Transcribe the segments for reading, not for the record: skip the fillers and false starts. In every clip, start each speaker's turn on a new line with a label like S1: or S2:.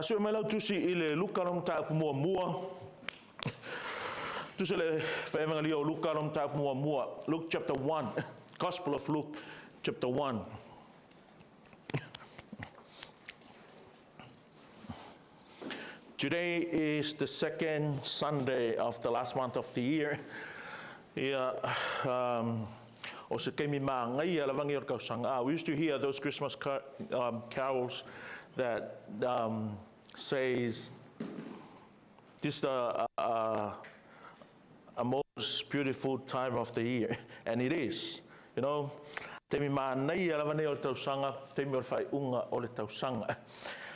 S1: So mai lau tusi I le luka rom ta mua. Tusi le whaevenga lio luka rom ta mua. Luke chapter 1. Gospel of Luke chapter 1. Today is the second Sunday of the last month of the year. O se kemi maa ngai ala vangi or kausanga. We used to hear those Christmas carols that says this is a most beautiful time of the year, and it is. You know, temi maa nai ala vangi or tausanga, temi or fai unga o le tausanga.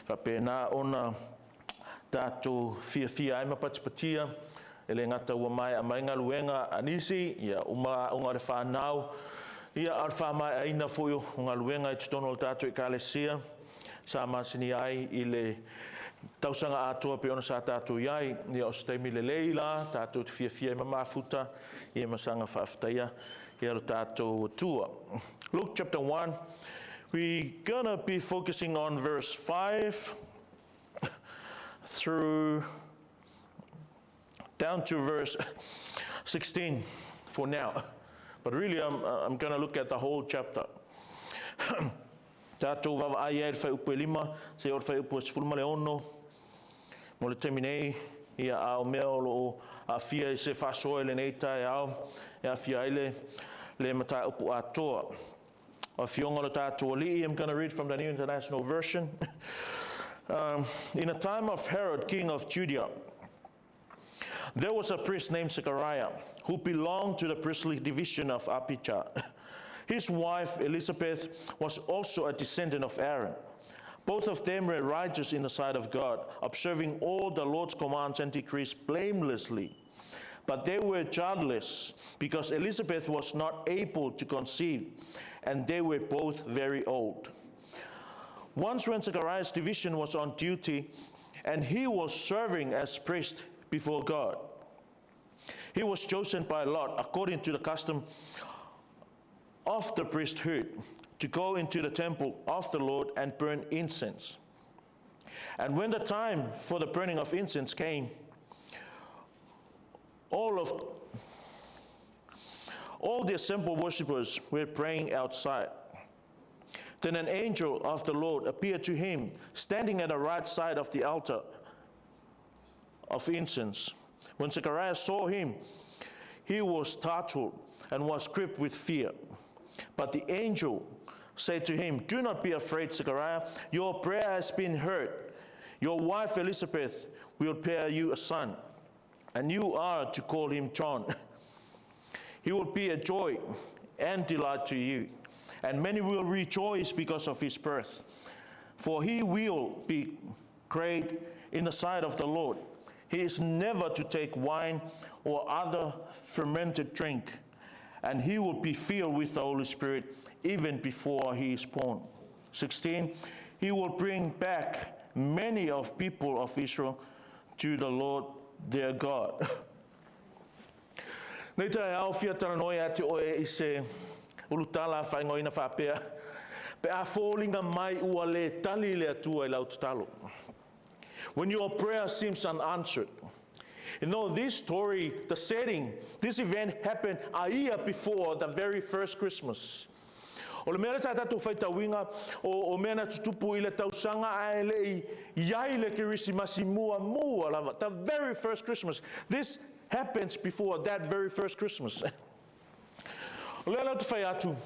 S1: Whapena ona tātou fia ai mapatipatia, ele ngata ua mai a mai ngaluenga anisi, ia unga re whanau, ia ar whamai aina fuyo unga luenga I tutono o tātou I kālesia, sa masini ai I le tausanga atua pe ona sa tātou iai, ia o steimi le leila, tātou te fia I mamafuta, ia masanga whaaftaia, ia ro tātou tua. Luke chapter 1, we're gonna be focusing on verse 5, through down to verse 16 for now. But really I'm going to look at the whole chapter. Tātou wawa ai e whai upu e lima, se or whai upu e sifulma le ono, mo le teminei, ia ao mea o a fia I se whasoe le neita e ao, e a fia ele le mata upu atoa. O fionga le tātou li, I'm going to read from the New International Version. In a time of Herod, king of Judea, there was a priest named Zechariah who belonged to the priestly division of Abijah. His wife Elizabeth was also a descendant of Aaron. Both of them were righteous in the sight of God, observing all the Lord's commands and decrees blamelessly. But they were childless because Elizabeth was not able to conceive, and they were both very old. Once when Zechariah's division was on duty and he was serving as priest before God, he was chosen by Lot, according to the custom of the priesthood, to go into the temple of the Lord and burn incense. And when the time for the burning of incense came, all the assembled worshippers were praying outside. Then an angel of the Lord appeared to him, standing at the right side of the altar of incense. When Zechariah saw him, he was startled and was gripped with fear. But the angel said to him, "Do not be afraid, Zechariah. Your prayer has been heard. Your wife Elizabeth will bear you a son, and you are to call him John. He will be a joy and delight to you, and many will rejoice because of his birth. For he will be great in the sight of the Lord. He is never to take wine or other fermented drink, and he will be filled with the Holy Spirit even before he is born." 16, he will bring back many of people of Israel to the Lord their God. Nei tai au fia taranoi ate oe I se ulutala whaingoina whapea, pe a fōlinga mai ua le tali le atua I lau tutalo. When your prayer seems unanswered, you know, this story, the setting, this event happened a year before the very first Christmas. O le mea sa tatu whaitawinga, o mea na tutupu I le tausanga a le iai le kirisimasi mua lava, the very first Christmas. This happens before that very first Christmas. Lea tu whai atu,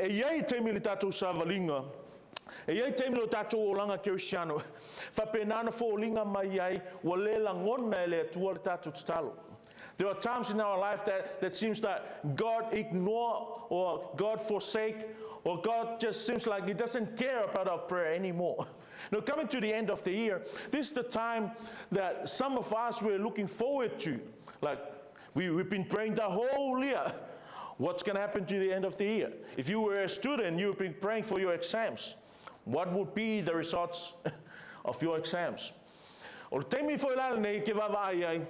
S1: e iai teimi le tātou sa walinga, e iai teimi le tātou o langa Kirisiano, whapenana fōlinga mai iai, wa lela ngona e le atua le tātou tatalo. There are times in our life that seems that God ignore or God forsake, or God just seems like He doesn't care about our prayer anymore. Now, coming to the end of the year, this is the time that some of us were looking forward to. Like, we've been praying the whole year. What's going to happen to the end of the year? If you were a student, you've been praying for your exams. What would be the results of your exams? O teimi foi la nei ke vava ai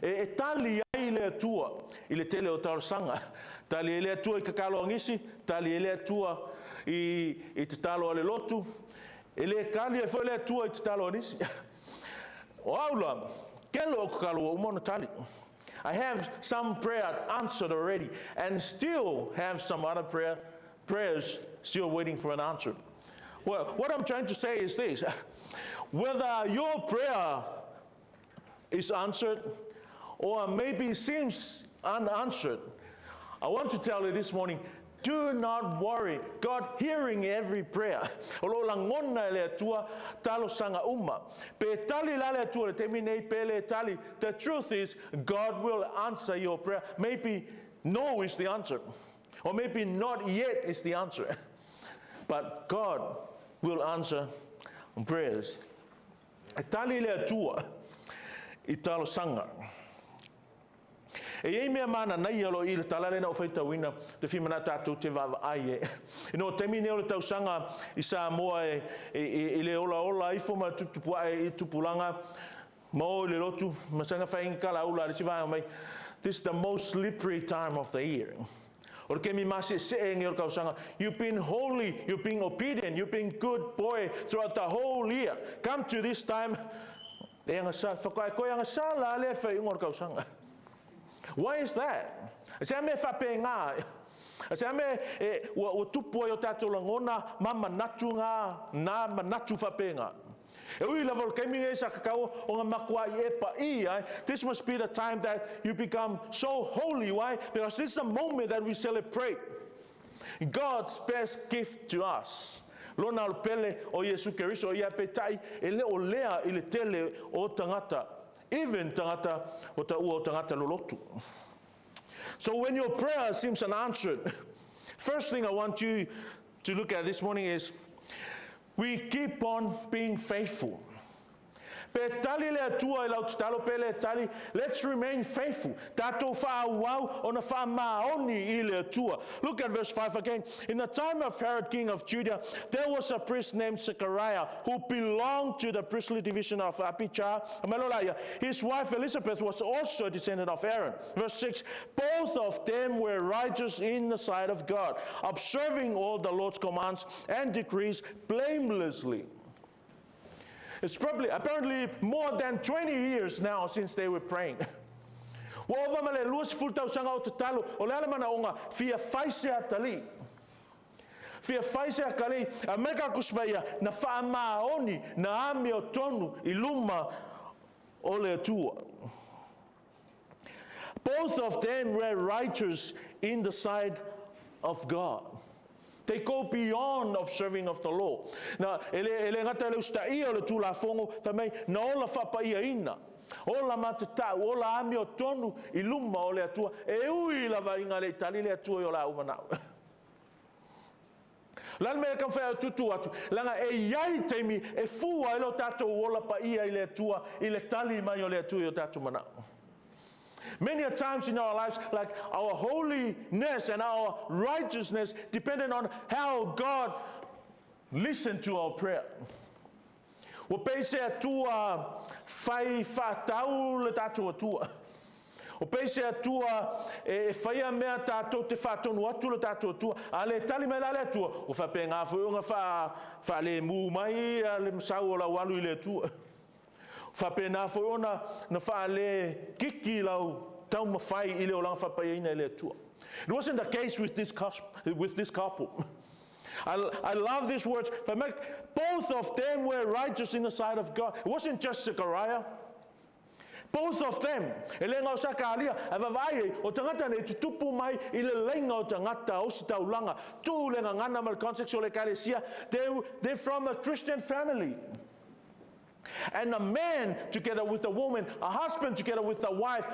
S1: e tali ai le atua I le tele o taurasanga. Tali le atua I kakalo angisi, tali le atua I te talo ale lotu. Ele kali e fole tua I talo nisi. Waula, kelo kalu umona tali. I have some prayer answered already and still have some other prayers still waiting for an answer. Well, what I'm trying to say is this. Whether your prayer is answered or maybe seems unanswered, I want to tell you this morning, do not worry. God hearing every prayer. The truth is, God will answer your prayer. Maybe no is the answer, or maybe not yet is the answer. But God will answer prayers. Italo sanga. E mea mana nei alo I le talare na o whaita wina te whimana tātou te wawa ai e. Ino temine o le tau sanga I sa moa I le ola I foma tutupua I tupulanga ma o le lotu ma sanga whainga kala ula le siwai mai. This is the most slippery time of the year. O le kemi masi se e nge o kau sanga. You've been holy, you've been obedient, you've been good boy throughout the whole year. Come to this time, e anga sa, whakai koe anga sa la le whai ingo o kau sanga. Why is that? Sa me whapenga. Sa me o tupu o tātou langona mama natu ngā nā manatu whapenga. E ui lava kemi e sa kakao o ngā makua I epa I. This must be the time that you become so holy. Why? Because this is the moment that we celebrate God's best gift to us. Lona o pele o Yesu Keriso o ia petai e le o lea I le tele o tangata. Even tangata o ta ua o tangata lolotu. So when your prayer seems unanswered, first thing I want you to look at this morning is we keep on being faithful. Let's remain faithful. Look at verse 5 again. In the time of Herod, king of Judea, there was a priest named Zechariah who belonged to the priestly division of Abijah. His wife Elizabeth was also a descendant of Aaron. Verse 6, both of them were righteous in the sight of God, observing all the Lord's commands and decrees blamelessly. It's apparently more than 20 years now since they were praying. Fia faisea kali a meka kuspaia na faamaoni na ame o tonu I luma o le atua. Both of them were righteous in the sight of God. They go beyond observing of the law. Na ele ngata le ustai o le tula fongo tamai na ola fapaia ina. Ola matata ola ame o tonu I luma o le atua e ui lava inga le tali le atua o la umanau. Lan me kan fa tutu atu langa e yai temi e fua I lo tato ola pa ia I le atua I le tali mai o le atua o tato manau. Many a times in our lives, like our holiness and our righteousness depended on how God listened to our prayer. O pese atua fai fatau le tato atua. O pese atua e faia mea tato te fatonu atu le tato atua. Ale tali me la le atua. O fa penga fo nga fa le mu mai le msau o la walu I le atua. Whapena fo ona na whaale kiki lau tau mawhai I le o langa whapaina I le atua. It wasn't the case with this couple. I love these words. Both of them were righteous in the sight of God. It wasn't just Zechariah. Both of them. E le ngau sakalia, e vavai o tangata ne tutupu mai I le lenga o tangata o si taulanga. Tu le ngana mal context o le kalesia. They're from a Christian family. And a man together with a woman, a husband together with a wife,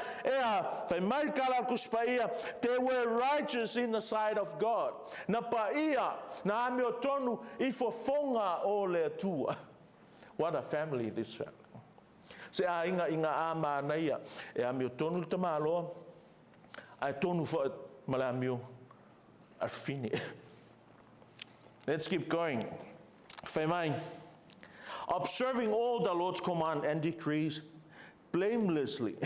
S1: they were righteous in the sight of God. Na paia, na ame o tonu I fofonga o le atua. What a family this family. Se a inga ama naia, e ame o tonu te malo, a tonu fo malamio arfini. Let's keep going. Whaimai. Observing all the Lord's command and decrees blamelessly.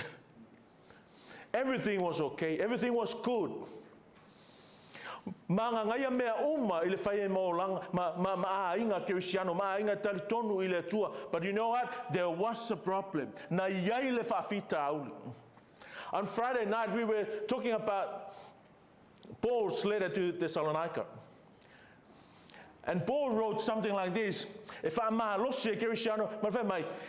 S1: Everything was okay. Everything was good. Manga ngaya mea uma ile whaia maolanga, inga Kirisiano, inga talitonu ile tua. But you know what? There was a problem. Na iai le whaafita auli. On Friday night, we were talking about Paul's letter to Thessalonica. And Paul wrote something like this. If I'm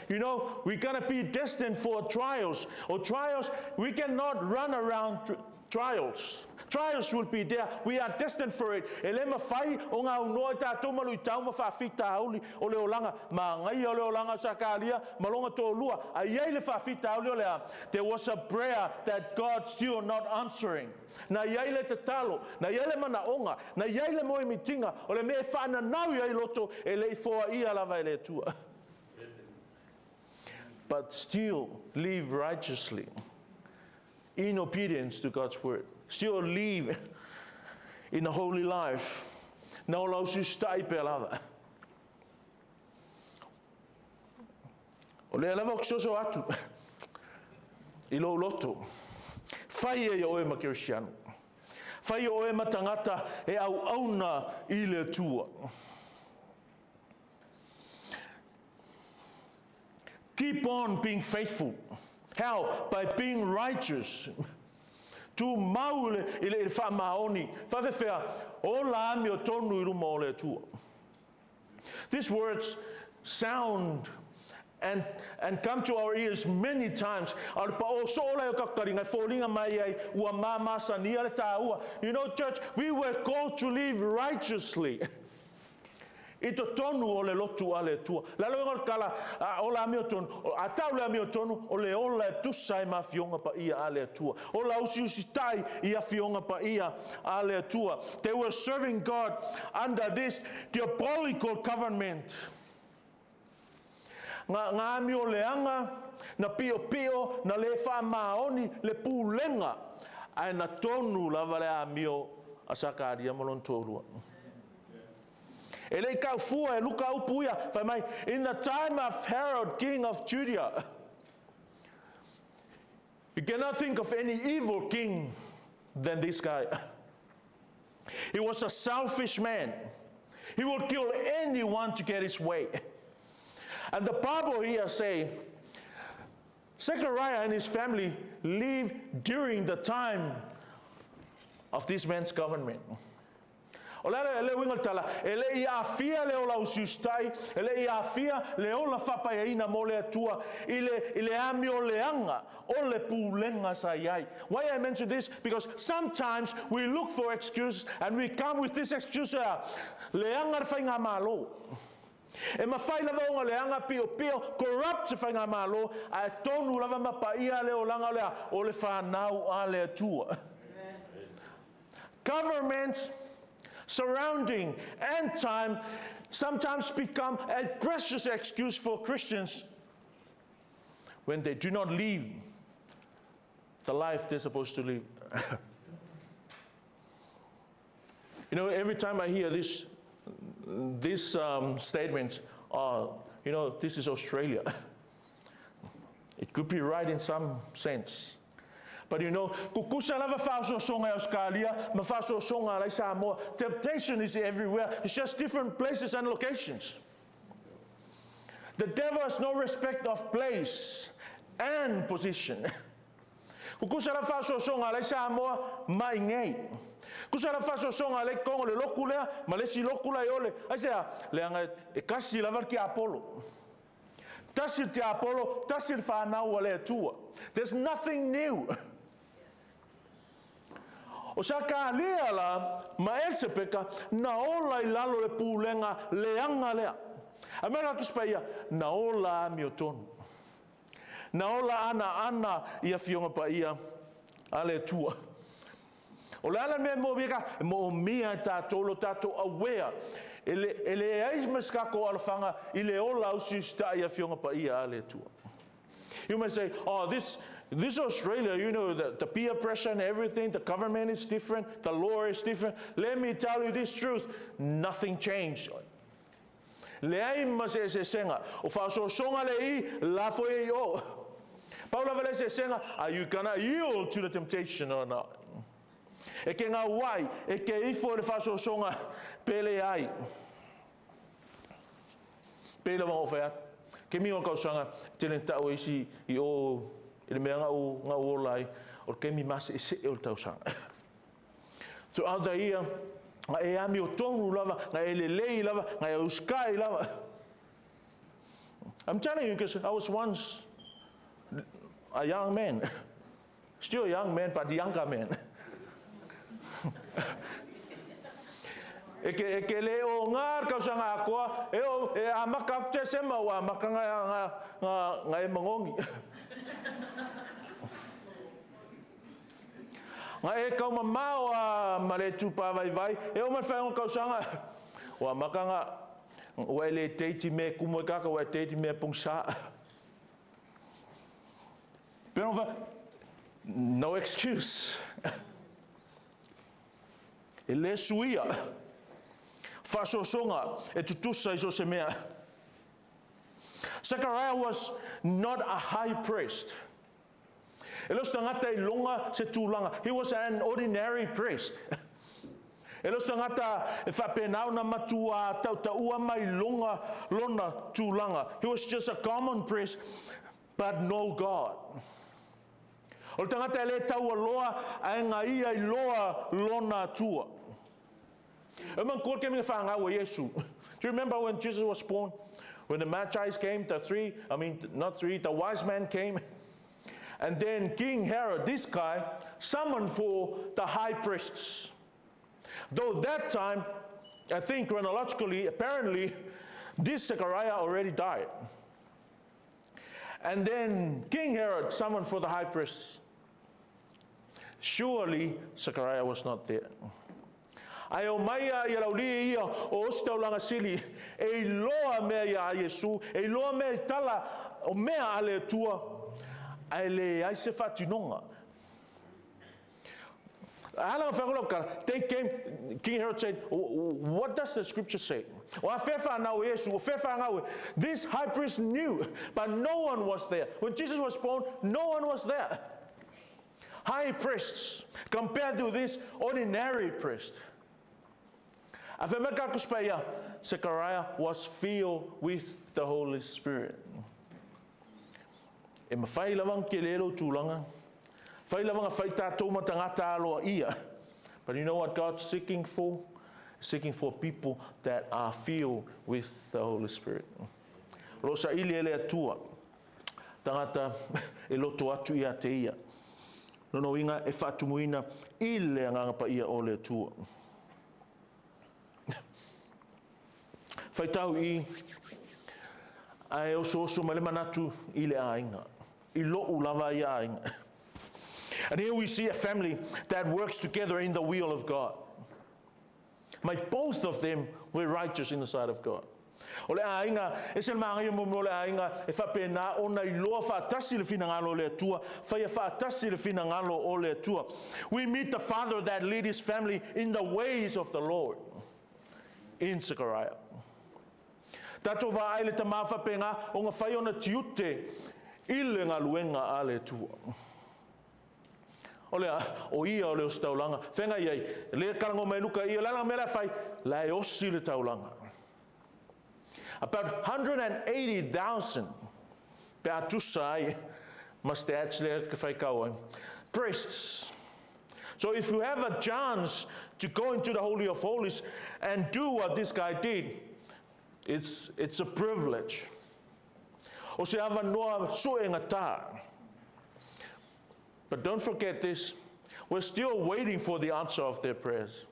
S1: you know, we're going to be destined for trials. Or trials, we cannot run around trials. Trials will be there. We are destined for it. Elema fai o ngā unoi tātou malu I tau ma whaafita auli o leo langa. Ma ngai o leo langa sakalia, malonga tō lua. A iei le whaafita auli o lea. There was a prayer that God still not answering. Na iei le te talo, na iei le mana onga, na iei le moe mitinga, o le mea whaana nau iei loto e le ifoa ia lava e le tua. But still live righteously in obedience to God's word. Still live in a holy life. Na o lau si stai pe lava. O le lava o kisoso atu. I lo loto. Whai e o e ma Kirisiano. Whai o e ma tangata e au auna I le tua. Keep on being faithful. How? By being righteous. Tu maule ile fa maoni fa fea o la mi o tonu I ruma o le tua. These words sound and come to our ears many times. You know, church, we were called to live righteously. Ito tonu o le lotu ale tua. Lalo ngol kala o la mi o tonu, a tau le mi o tonu o le ola tusai ma fionga pa ia ale tua. O la usi tai ia fionga pa ia ale tua. They were serving God under this diabolical government. Nga mi o leanga, na pio, na le wha maoni, le pūlenga, ai na tonu lava le a mio a sakaria malon tōrua. E le kau fua e luka upuia, whai mai, in the time of Herod, king of Judea, you cannot think of any evil king than this guy. He was a selfish man. He would kill anyone to get his way. And the Bible here say, Zechariah and his family lived during the time of this man's government. Ele winga tala, ele ia fia le ola usustai, ele ia fia le ola whapaeina mo le atua, ile ami o leanga, o le pūlenga sa iai. Why I mention this? Because sometimes we look for excuses and we come with this excuse, leanga whainga malo. E mawhai lava o ngā leanga pio, corrupt se whainga malo, a tonu lava mapaia le o langa lea, o le whanau a le atua. Government, surrounding, and time sometimes become a precious excuse for Christians when they do not live the life they're supposed to live. You know, every time I hear this statement, you know, this is Australia. It could be right in some sense. But you know, temptation is everywhere. It's just different places and locations. The devil has no respect of place and position. Kusara faso songa le kongo le lokulea, malesi lokula yole. Aisea leanga e kasi lavar ki Apollo. Tasir te Apollo, tasir fa na wale tua. There's nothing new. O sa ka lea la maelse peka na ola I lalo le pūlenga leanga lea. Amera kuspaia na ola mi o tonu. Na ola ana ia fionga pa ia ale tua. O le ala mea mo beka mo mia tātou aware. Ele eis kako alafanga I le ola usista ia fionga pa ia ale tua. You may say, oh, this Australia, you know, the peer pressure and everything, the government is different, the law is different. Let me tell you this truth, nothing changed. Le ai ma se senga, o fa so songa le I la fo e o. Paula vale se senga, are you gonna yield to the temptation or not? E ke ngā wai, e ke ifo le whasosonga pele ai. Pele wang o whea. Ke mi o kausanga, tēnei tau isi I o, ele mea ngā o lai, o ke mi masi e se e o tausanga. Throughout the year, ngā e ami o tonu lava, ngā e lelei lava, ngā e uskai lava. I'm telling you, because I was once a young man. Still a young man, but a younger man. E ke le o ngā kausanga a koa, e a maka te sema o a maka ngā e mangongi. Ngā e kau mamao a mare tupa vai, e o mai whaingo kausanga. O a maka ngā, o e le teiti me kumoe kaka, o e teiti me pungsa. Pero no excuse. E le suia. Whasosonga e tutusa iso se mea. Zechariah was not a high priest. E los tangata I longa se tūlanga. He was an ordinary priest. E los tangata e whapenau na matua tautaua mai longa lona tūlanga. He was just a common priest, but no God. O le tangata e le taua loa, a ngā ia I loa lona tua. E man kua ke minga whaangau e Yesu. Do you remember when Jesus was born? When the Magi came, the wise man came. And then King Herod, this guy, summoned for the high priests. Though that time, I think chronologically, apparently, this Zechariah already died. And then King Herod summoned for the high priests. Surely Zechariah was not there. Ai o mai I lauli ia o ostaulanga sili e loa mea ia Yesu, e loa mea tala o mea ale tua, ai le ai se fatinonga. They came, King Herod said, what does the scripture say? This high priest knew, but no one was there. When Jesus was born, no one was there. High priests compared to this ordinary priest. Zechariah was filled with the Holy Spirit. E mawhai lawang ke lero tūlanga. Whai lawanga whai tātou matangata aloa ia. But you know what God's seeking for? Seeking for people that are filled with the Holy Spirit. Rosa ili ele atua. Tangata e loto atu ia te ia. Nono inga e whatumuina ile angangapa ia o le atua. Whaitau I ai oso male manatu I le ainga. I lo'u lava I ainga. And here we see a family that works together in the will of God. Both of them were righteous in the sight of God. O le ainga, e se mangai mo le ainga, e whapena ona I loa whaatasi le finangalo le atua, whaia whaatasi le finangalo o le atua. We meet the father that led his family in the ways of the Lord. In Zechariah. Tato wa aile ta mawhapenga o ngā whai ona tiute ile ngā luenga a le tua. O lea, o ia o leo staulanga. Whenga iei, le karango mai luka ia, langa mera whai, la e osi le taulanga. About 180,000 pe atusa ai, must actually ka whai kaua. Priests. So if you have a chance to go into the Holy of Holies and do what this guy did, it's a privilege. O se ava noa suenga tā. But don't forget this, we're still waiting for the answer of their prayers.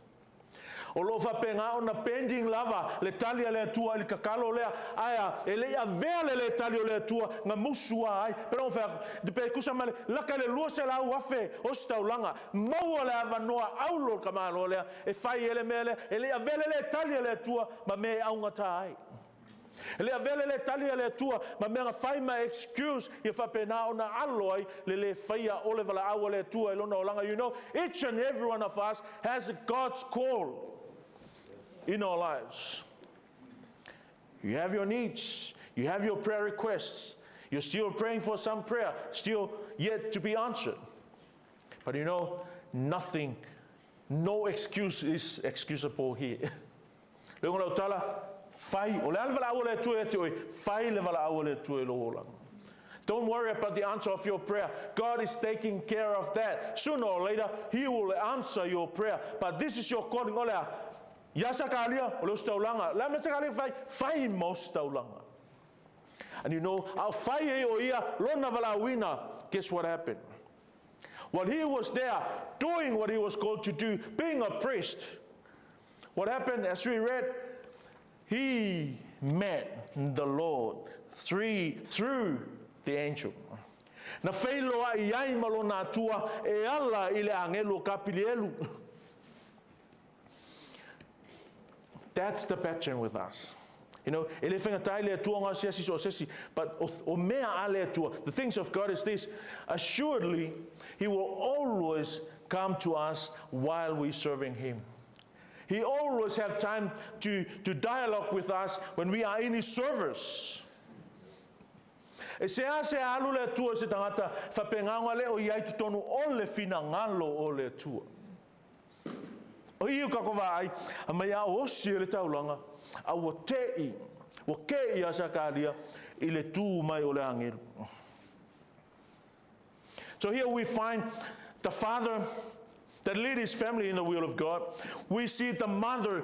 S1: O lo whapenga o na pending lava, le talia le atua, le kakalo lea, aia, e le avea le talio le atua, ngā musua ai, pero o whea, de pe kusa male, laka le lua se la uafe, o staulanga, maua le ava noa aulo kamalo lea, e whai ele mele, e le avea le talia le atua, ma me aunga tā ai. Le avele le talia le tua, ma mea whai ma excuse I whapena o na aloi le whaia ole wala awa le tua I lona o langa. You know, each and every one of us has God's call in our lives. You have your needs, you have your prayer requests, you're still praying for some prayer, still yet to be answered. But you know, nothing no excuse is excusable here. Le ngona utala fai o le alvala awole tu e tu fai le vala awole tu e lo. Don't worry about the answer of your prayer. God is taking care of that. Sooner or later, He will answer your prayer. But this is your calling. Olea, yasa kalia o lo staulanga. La me kalia fai most staulanga. And you know, our fai o ia lona vala wina. Guess what happened? While he was there doing what he was called to do, being a priest, what happened as we read? He met the Lord through the angel. Na feiloa I ai malona tua e ala ile angelo kapilielu. That's the pattern with us. You know, ele whenga tai lea tua ngā sesi so sesi, but o mea a lea tua. The things of God is this: assuredly, He will always come to us while we're serving Him. He always have time to dialogue with us when we are in His service. E se alu le tua se tangata whapenganga le o iai tutonu o le fina ngalo o le tua. O iu kakova ai, a mai a osi le taulanga, a wa tei, wa kei asa kālia I le tū mai o le angelu. So here we find the father that lead his family in the will of God. We see the mother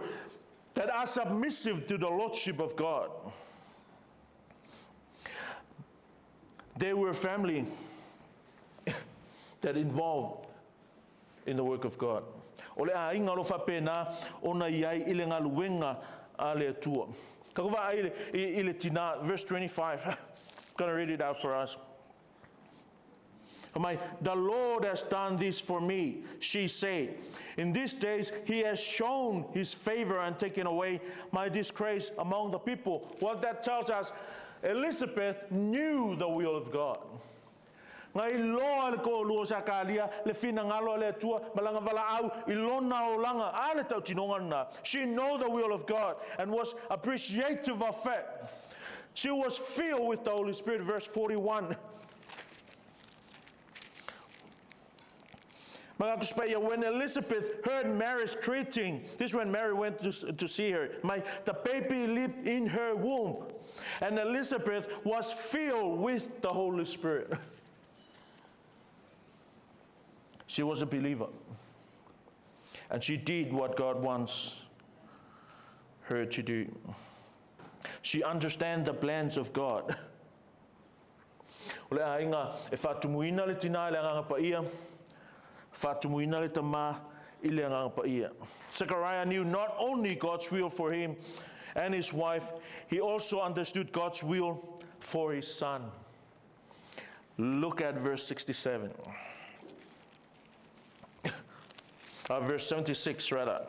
S1: that are submissive to the lordship of God. They were a family that involved in the work of God. O le a inga lo whapena ona iai I le ngaluenga a le tua. Kakuwa ai le tina, verse 25. I'm going to read it out for us. The Lord has done this for me, she said. In these days, He has shown His favor and taken away my disgrace among the people. What that tells us, Elizabeth knew the will of God. Ngai loa le ko lua sa kalia le fina ngalo le tua malanga vala au ilona o langa ale tau tinonga na. She know the will of God and was appreciative of it. She was filled with the Holy Spirit. Verse 41. When Elizabeth heard Mary's greeting, this is when Mary went to see her. The baby lived in her womb, and Elizabeth was filled with the Holy Spirit. She was a believer, and she did what God wants her to do. She understands the plans of God. Zechariah knew not only God's will for him and his wife, he also understood God's will for his son. Look at verse 67. Verse 76 rather.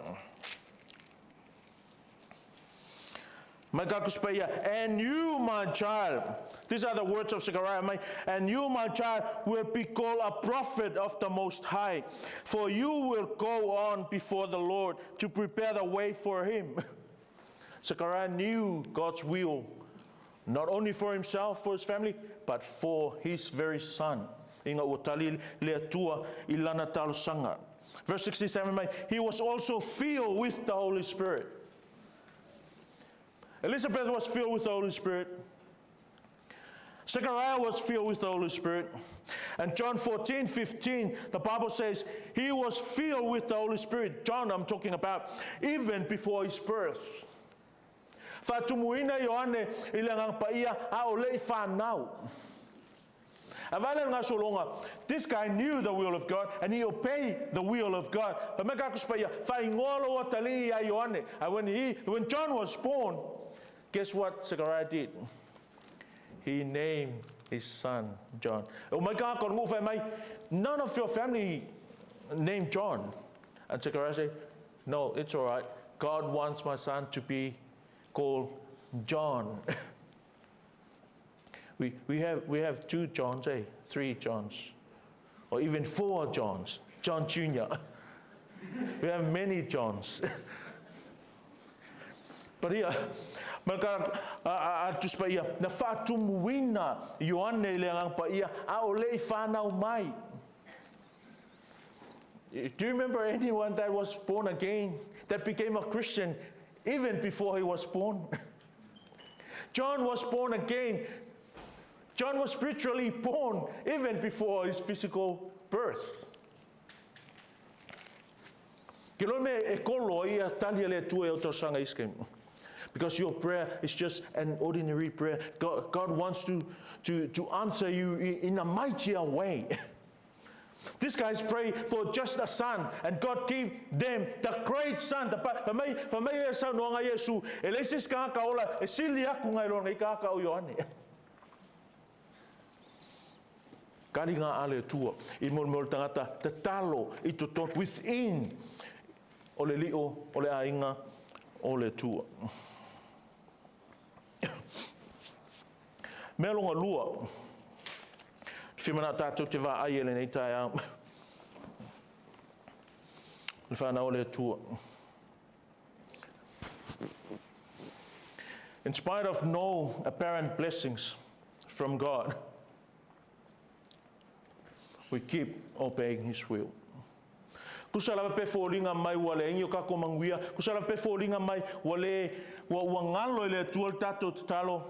S1: And you, my child, these are the words of Zechariah, and you, my child, will be called a prophet of the Most High, for you will go on before the Lord to prepare the way for Him. Zechariah knew God's will, not only for himself, for his family, but for his very son. Verse 67, he was also filled with the Holy Spirit. Elizabeth was filled with the Holy Spirit. Zechariah was filled with the Holy Spirit. And John 14:15, the Bible says, he was filled with the Holy Spirit. John, I'm talking about, even before his birth. Fatumuina Ioane ilangang paia aole whanau. This guy knew the will of God and he obeyed the will of God. And when John was born, guess what Zechariah did? He named his son John. None of your family named John. And Zechariah said, no, it's all right. God wants my son to be called John. We have 2 Johns, 3 Johns, or even 4 Johns. John Jr. We have many Johns. But here, na fatumuina Ioane le ngang paia a ole whanau mai. Do you remember anyone that was born again, that became a Christian even before he was born? John was born again. John was spiritually born even before his physical birth. Because your prayer is just an ordinary prayer. God wants to answer you in a mightier way. These guys prayed for just a son, and God gave them the great son. Kalinga ale tua I mol tangata te talo I totot within o le lio o le ainga o le tua. Mea longa lua whimana tātou te wā ai ele nei tai au le whānau o le tua. In spite of no apparent blessings from God, we keep obeying His will. Kusala pe folinga mai wale inyo ka komanguia, kusala pe folinga mai wale wa ngalo le tual tato talo.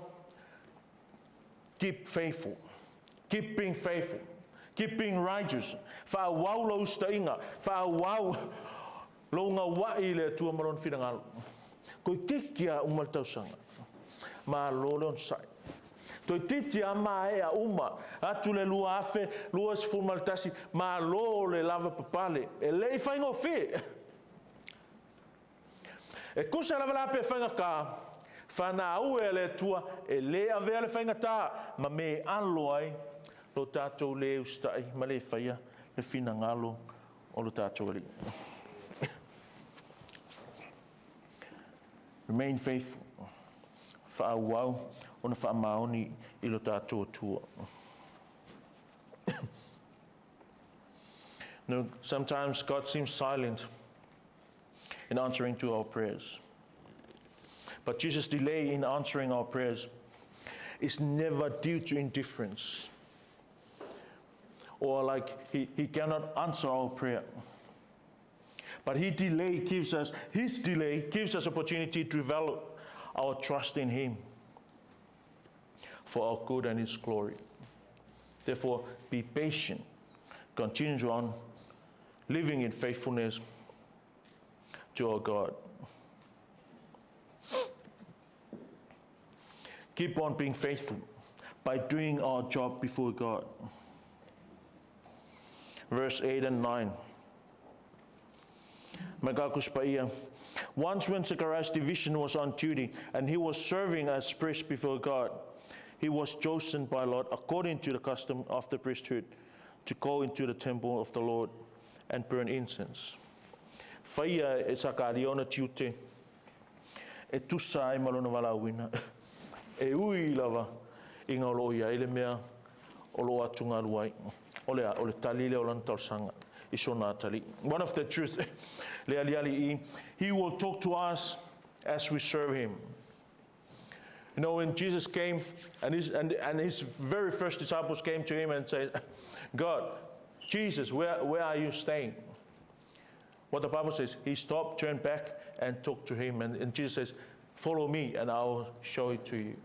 S1: Keep faithful. Keep being faithful. Keep being righteous. Fa wau lo stainga, fa wau lo nga wa ile tua malon finangalo. Ko kikia umal tausanga. Ma lolon sai. Toi titi ama e a uma, atu le lua afe, lua si fulmaltasi, ma lo le lava papale, e lei whaingo whi. E kusa lava la pe whainga ka, whana au e le tua, e le avea le whainga tā, ma me alo ai, lo tātou le ustai, ma le whaia, le whina ngalo o lo tātou ali. Remain faithful. Whaawau, ona whaamaoni I lo tātou tua. No, sometimes God seems silent in answering to our prayers. But Jesus' delay in answering our prayers is never due to indifference or like he cannot answer our prayer. But His delay gives us opportunity to develop our trust in Him for our good and His glory. Therefore, be patient. Continue on living in faithfulness to our God. Keep on being faithful by doing our job before God. Verse 8 and 9. Once when Zechariah's division was on duty and he was serving as priest before God, he was chosen by Lord according to the custom of the priesthood to go into the temple of the Lord and burn incense. Whaia e sakariona tiute, e tusa e malona walawina, e ui lava inga o loia, ele mea o loa tunga ruai, o le talile o lantarsanga. One of the truths, He will talk to us as we serve Him. You know, when Jesus came and his very first disciples came to Him and said, God, Jesus, where are you staying? What the Bible says, He stopped, turned back, and talked to him. And Jesus says, follow me and I will show it to you.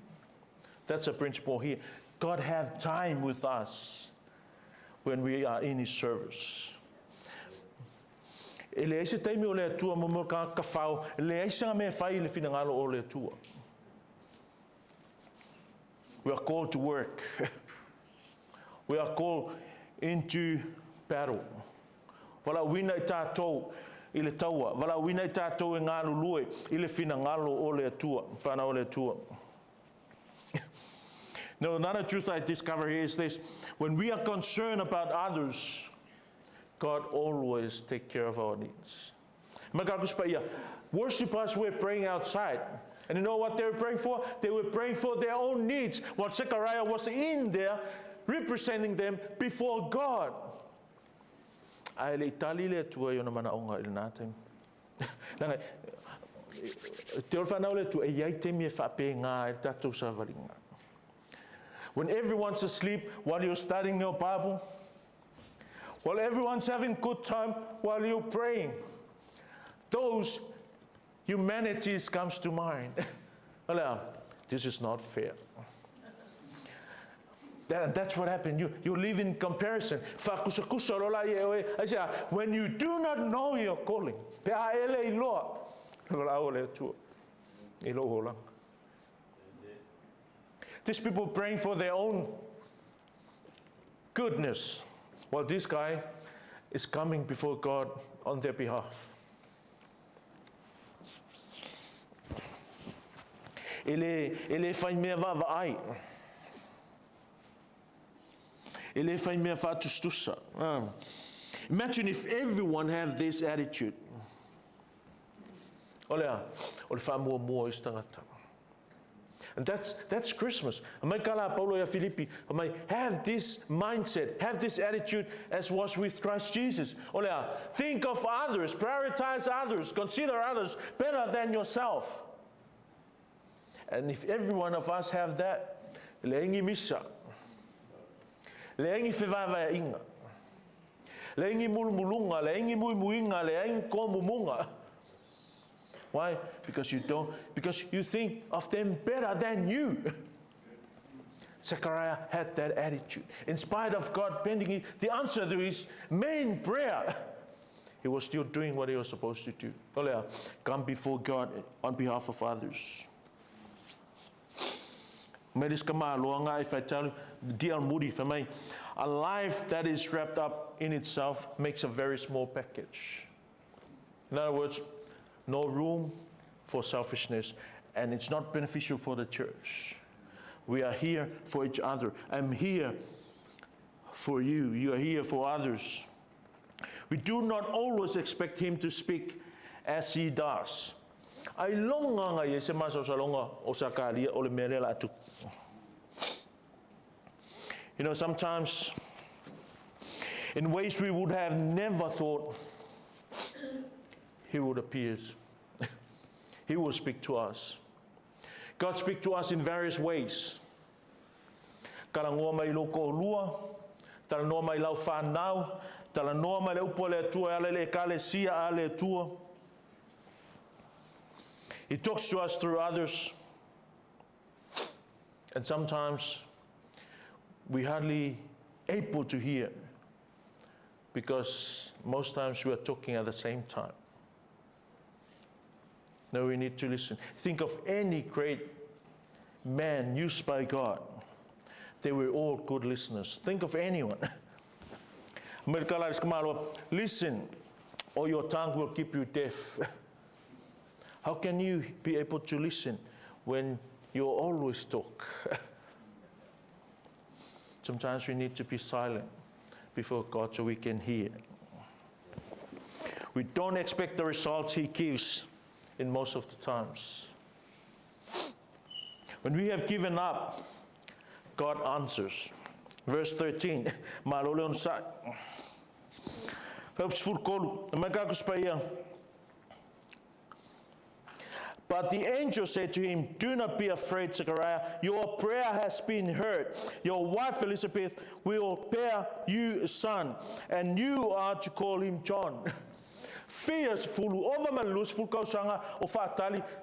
S1: That's a principle here. God has time with us when we are in His service. We are called to work. We are called into battle. Wala wina tātou I le taua. Wala wina tātou e ngā lulue I le whina ngalo o le atua. Whana o le atua. Now, another truth I discover here is this. When we are concerned about others, God always takes care of our needs. Worshippers were praying outside. And you know what they were praying for? They were praying for their own needs. While Zechariah was in there representing them before God. When everyone's asleep while you're studying your Bible, While everyone's having good time while you're praying, those humanities comes to mind. This is not fair. That's what happened. You live in comparison. When you do not know your calling, these people praying for their own goodness, while this guy is coming before God on their behalf. Ele fai mea vavaai. Ele fai mea whatustusa. Imagine if everyone have this attitude. Olea, ole wha mua is tangata. And that's Christmas. Mai kala Paulo ya Filipi, mai have this mindset, have this attitude as was with Christ Jesus. Olea, think of others, prioritize others, consider others better than yourself. And if every one of us have that, leingi misa, leingi whewawaya inga, leingi mulumulunga, leingi muimuinga, leingi komumunga. Why? Because you think of them better than you. Zechariah had that attitude. In spite of God bending the answer to his main prayer, he was still doing what he was supposed to do. Come before God on behalf of others. If I tell you, dear Moody, for me, a life that is wrapped up in itself makes a very small package. In other words, no room for selfishness, and it's not beneficial for the church. We are here for each other. I'm here for you. You are here for others. We do not always expect him to speak as he does. Ai longa nga ye se maso sa longa o sa kalia o le merela atu. You know, sometimes in ways we would have never thought, he would appear. He will speak to us. God speaks to us in various ways. Karangoa mai loko lua, talanoa mai lau whanau, talanoa mai le upo le atua ale le kale sia ale atua. He talks to us through others. And sometimes we hardly able to hear, because most times we are talking at the same time. No, we need to listen. Think of any great man used by God. They were all good listeners. Think of anyone. Listen, or your tongue will keep you deaf. How can you be able to listen when you always talk? Sometimes we need to be silent before God so we can hear. We don't expect the results he gives in most of the times. When we have given up, God answers. Verse 13. But the angel said to him, do not be afraid, Zechariah. Your prayer has been heard. Your wife Elizabeth will bear you a son, and you are to call him John.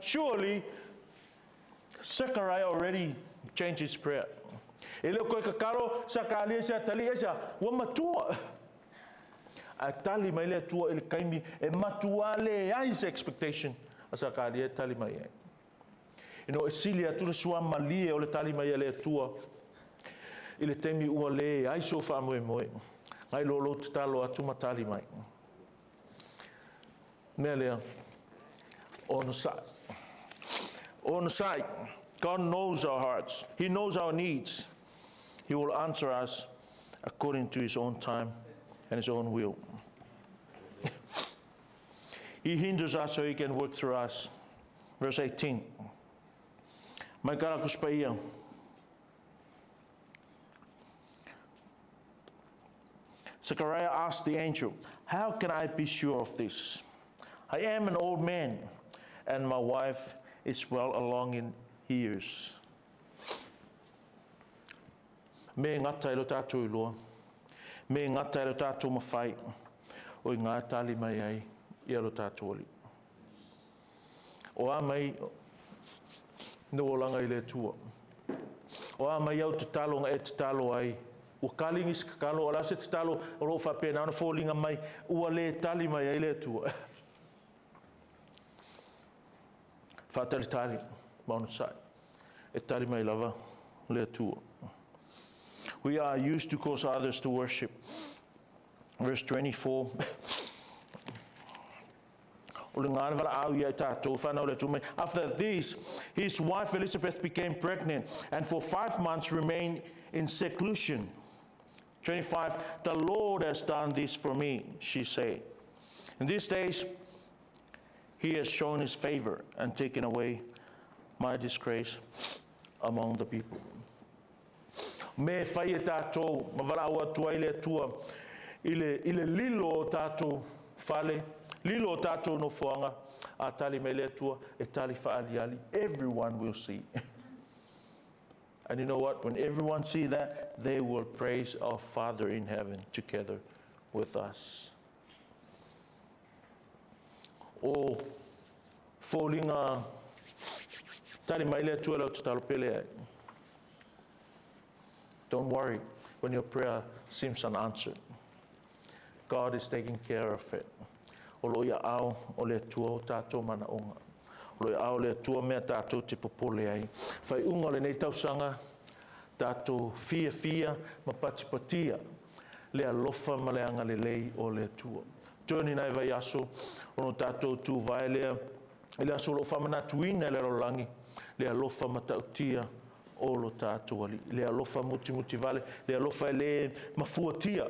S1: Surely, Zechariah already changed his prayer. Expectation. You know, Esilia tu le sua malie o le tali mai le tua. Ile temi ua le ai so fa moe moe. Ai lo lo talo atu matali mai. Nelea on side. On side. God knows our hearts. He knows our needs. He will answer us according to his own time and his own will. He hinders us so he can work through us. Verse 18. Zechariah asked the angel, how can I be sure of this? I am an old man, and my wife is well along in years. Me ngata ilo tātou iloa. Me ngata e lo tātou mawhai. O i ngā tali mai ai i alo tātou oli. O a mai no o langa i le tua. O a mai au te talo nga e te talo ai. Ua kalingis ka kalo, o la se te talo o lo whapena ana fōlinga mai, ua le tali mai ai le tua. Whātari tali, mauna sai. E tali mai lava, le tua. We are used to cause others to worship. Verse 24. After this, his wife Elizabeth became pregnant and for 5 months remained in seclusion. 25, the Lord has done this for me, she said. In these days, he has shown his favor and taken away my disgrace among the people. Me fai e tātou, mawaraua tua ile tua, ile lilo tātou fale, lilo tātou no fuanga, a tali me le tua, e tali whaaliali. Everyone will see. And you know what? When everyone see that, they will praise our Father in heaven together with us. O fōlinga tali mai le tua lau tatalo pele ai. Don't worry when your prayer seems unanswered. God is taking care of it. O loia au o le tua o tātou mana onga. O loia au le tua mea tātou te popole ai. Whai unga le nei tausanga, tātou fia ma patipatia. Le alofa ma le anga le lei o le tua. Tōni nai vai aso, ono tātou tū vai lea. Le aso lo whamana tuina le rolangi. Le alofa ma tautia o lo tātou ali. Le alofa muti vale. Le alofa le mafuatia.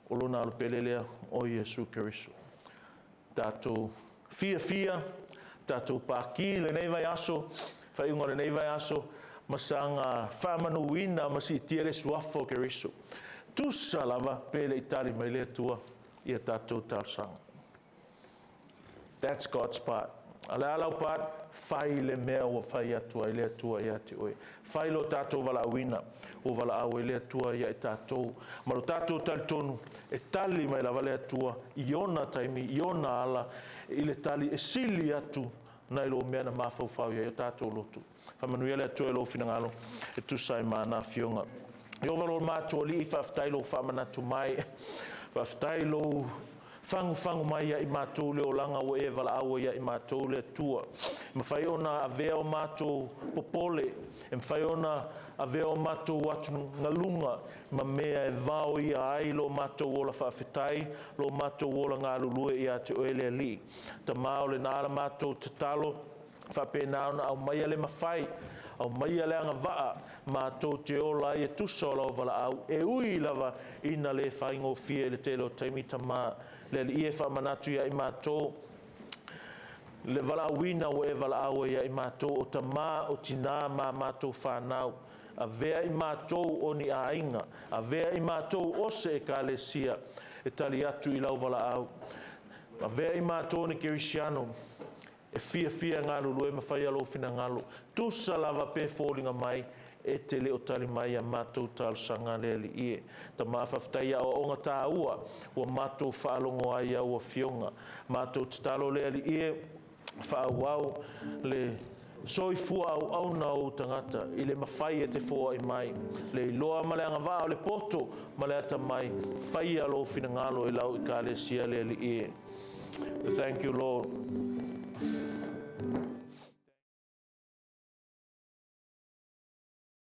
S1: O lo nā pele lea o Iesu Keriso. Tātou fia, tātou pāki le nei vai aso, whai unga le nei vai aso, masanga whamanuina masi tiere suafo Keriso. Tusa lava pele itali mai lea tua ia tātou tāsanga. That's God's part. Ale alau part, whai le mea wa whai atua i lea tua ia te oe. Whai lo tātou wala awina, o wala au i lea tua ia i tātou. Maro tātou tali tonu, e tali mai lava lea tua, i ona taimi, i ona ala, i le tali e sili atu, nai lo mea na mawhau ia i tātou lotu. Whamanuia lea tua e lo finangalo, e tusai mana fionga. I o walo mātua li i whaftailo whamanatu mai, whaftailo fangu mai ia i mātou leo langa o e wala awa ia i mātou lea tua. Ma whai ona a vea o mātou popole, e whai ona a vea o mātou atu ngalunga, ma mea e vau ia ai lo mātou ola whawhetai, lo mātou ola ngā lulue ia te oelea li. Ta mao le nāra mātou te talo, whapenauna au maia le mawhai, au maia le anga waa, mātou te ola i e tusa o lau wala au, e ui lava ina le whaingo fie le telo taimi tamā, le li e whamanatu ia i mātou, le wala wina o e wala awa ia i mātou, o ta mā o tina mā mātou whanau, a vea i mātou o ni a inga, a vea i mātou o se e ka le sia, e tali atu i lau wala au, a vea i mātou ni Kirisiano, e fia ngā lulu e mawhai alo whina ngalo, tusa lava pe fōlinga mai, e te leo tali mai a mātou tālu sanga leli ie. Ta mawhawhtaia o onga tā ua, ua mātou whaalongo ai au a fionga. Mātou te talo leli ie, whaawau le soifua au na o tangata, i le mawhai e te fōa i mai. Le loa male anga wā o le poto, male ata mai, whai alo whina ngalo e lau i ka le sia leli ie. Thank you, Lord.